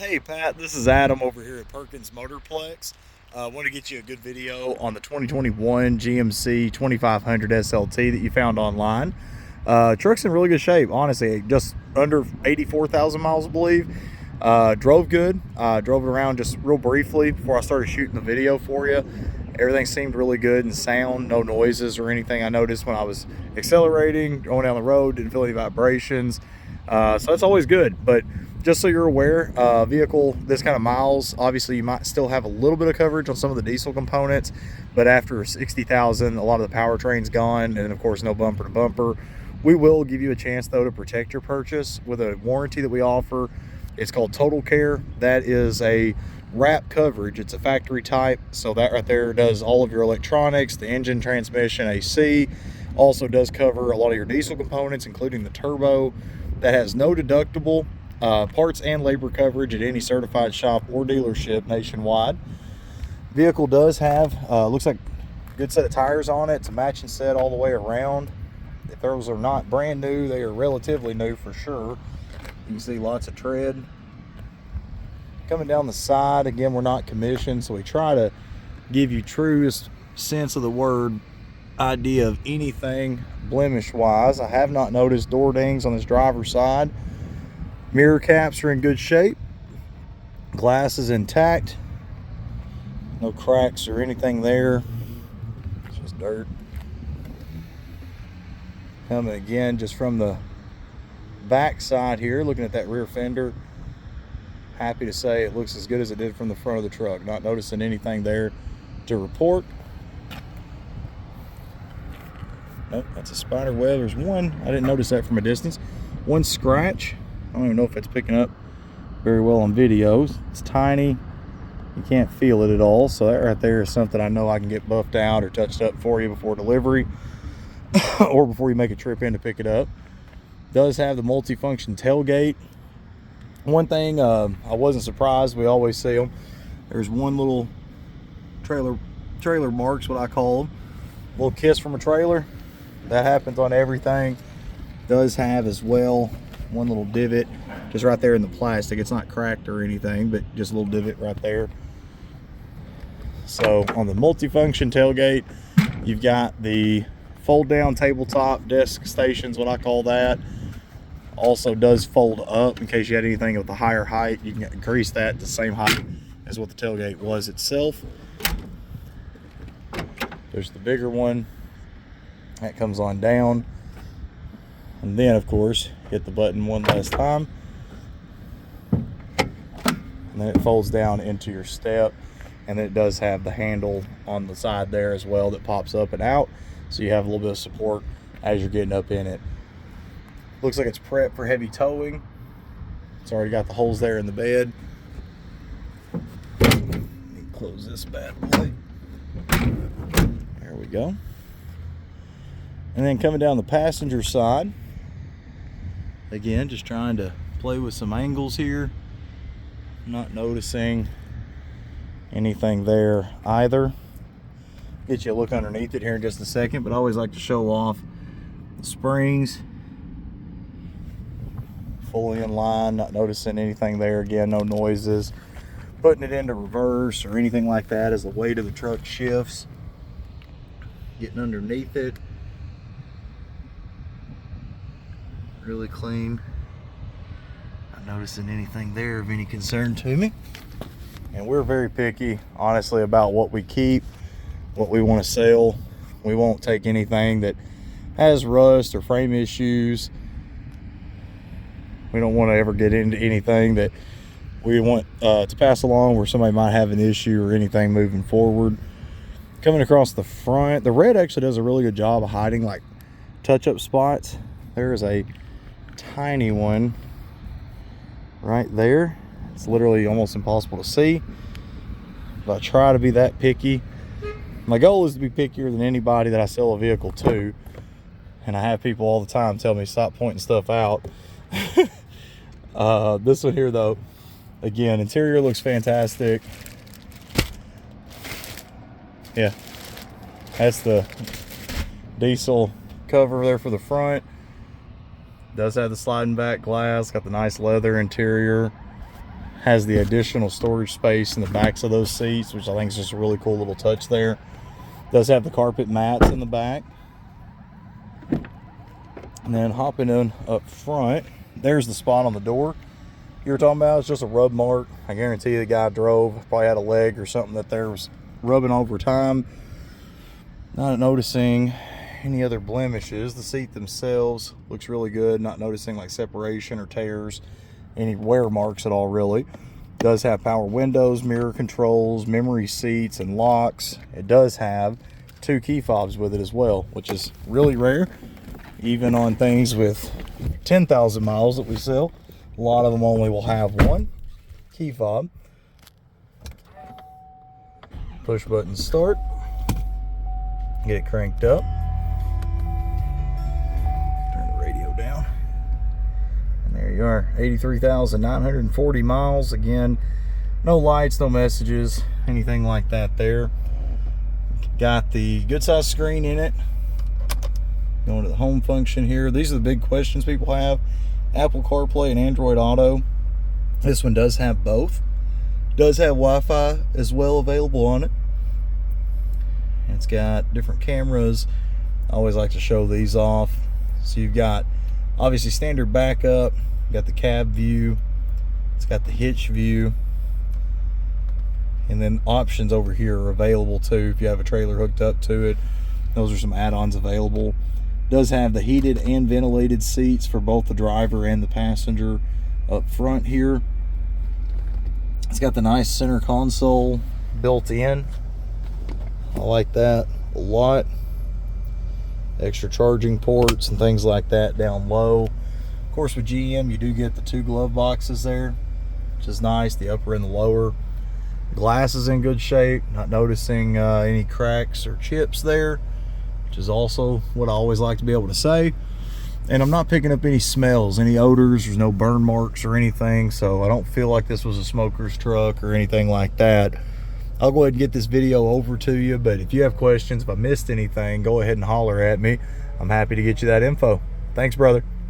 Hey Pat, this is Adam over here at Perkins Motorplex. I want to get you a good video on the 2021 GMC 2500 SLT that you found online. Truck's in really good shape, honestly. Just under 84,000 miles, I believe. Drove good. Drove it around just real briefly before I started shooting the video for you. Everything seemed really good and sound, no noises or anything. I noticed when I was accelerating, going down the road, didn't feel any vibrations. So that's always good. But just so you're aware, vehicle this kind of miles, obviously you might still have a little bit of coverage on some of the diesel components, but after 60,000, a lot of the powertrain's gone, and of course no bumper to bumper. We will give you a chance though to protect your purchase with a warranty that we offer. It's called Total Care. That is a wrap coverage. It's a factory type, so that right there does all of your electronics, the engine, transmission, AC. Also does cover a lot of your diesel components, including the turbo. That has no deductible. Parts and labor coverage at any certified shop or dealership nationwide. Vehicle does have, looks like a good set of tires on it. It's a matching set all the way around. If those are not brand new, they are relatively new for sure. You can see lots of tread. Coming down the side, again, we're not commissioned, so we try to give you truest sense of the word idea of anything blemish-wise. I have not noticed door dings on this driver's side. Mirror caps are in good shape. Glass is intact. No cracks or anything there. It's just dirt. Coming again just from the back side here, looking at that rear fender. Happy to say it looks as good as it did from the front of the truck. Not noticing anything there to report. Nope, that's a spider web. There's one, I didn't notice that from a distance. One scratch. I don't even know if it's picking up very well on videos. It's tiny. You can't feel it at all. So that right there is something I know I can get buffed out or touched up for you before delivery or before you make a trip in to pick it up. Does have the multifunction tailgate. One thing, I wasn't surprised. We always see them. There's one little trailer marks, what I call them. Little kiss from a trailer. That happens on everything. Does have as well one little divot just right there in the plastic. It's not cracked or anything, but just a little divot right there. So on the multifunction tailgate, you've got the fold down tabletop desk stations, what I call that. Also does fold up in case you had anything with a higher height. You can increase that to the same height as what the tailgate was itself. There's the bigger one that comes on down, and then of course hit the button one last time, and then it folds down into your step. And then it does have the handle on the side there as well that pops up and out, so you have a little bit of support as you're getting up in it. Looks like it's prepped for heavy towing. It's already got the holes there in the bed. Let me close this bad boy. There we go. And then coming down the passenger side, again, just trying to play with some angles here. Not noticing anything there either. Get you a look underneath it here in just a second, but I always like to show off the springs. Fully in line, not noticing anything there. Again, no noises. Putting it into reverse or anything like that as the weight of the truck shifts. Getting underneath it. Really clean. Not noticing anything there of any concern to me. And we're very picky, honestly, about what we keep, what we want to sell. We won't take anything that has rust or frame issues. We don't want to ever get into anything that we want to pass along where somebody might have an issue or anything moving forward. Coming across the front, the red actually does a really good job of hiding like touch-up spots. There's a tiny one right there. It's literally almost impossible to see, but I try to be that picky. My goal is to be pickier than anybody that I sell a vehicle to, and I have people all the time tell me stop pointing stuff out. This one here though, again, interior looks fantastic. Yeah, that's the diesel cover there for the front. Does have the sliding back glass, got the nice leather interior. Has the additional storage space in the backs of those seats, which I think is just a really cool little touch there. Does have the carpet mats in the back. And then hopping in up front, there's the spot on the door you were talking about. It's just a rub mark. I guarantee you the guy drove, probably had a leg or something that there was rubbing over time. Not noticing any other blemishes. The seat themselves looks really good. Not noticing like separation or tears, any wear marks at all really. Does have power windows, mirror controls, memory seats, and locks. It does have 2 key fobs with it as well, which is really rare. Even on things with 10,000 miles that we sell, a lot of them only will have 1 key fob. Push button start. Get it cranked up. Turn the radio down. And there you are, 83,940 miles. Again, no lights, no messages, anything like that there. Got the good size screen in it. Going to the home function here. These are the big questions people have. Apple CarPlay and Android Auto. This one does have both. Does have Wi-Fi as well available on it. It's got different cameras. I always like to show these off. So you've got obviously standard backup. Got the cab view. It's got the hitch view. And then options over here are available too if you have a trailer hooked up to it. Those are some add-ons available. Does have the heated and ventilated seats for both the driver and the passenger up front here. It's got the nice center console built in. I like that a lot. Extra charging ports and things like that down low. Of course, with GM, you do get the 2 glove boxes there, which is nice, the upper and the lower. Glass is in good shape. Not noticing any cracks or chips there, which is also what I always like to be able to say. And I'm not picking up any smells, any odors. There's no burn marks or anything, so I don't feel like this was a smoker's truck or anything like that. I'll go ahead and get this video over to you, but if you have questions, if I missed anything, go ahead and holler at me. I'm happy to get you that info. Thanks, brother.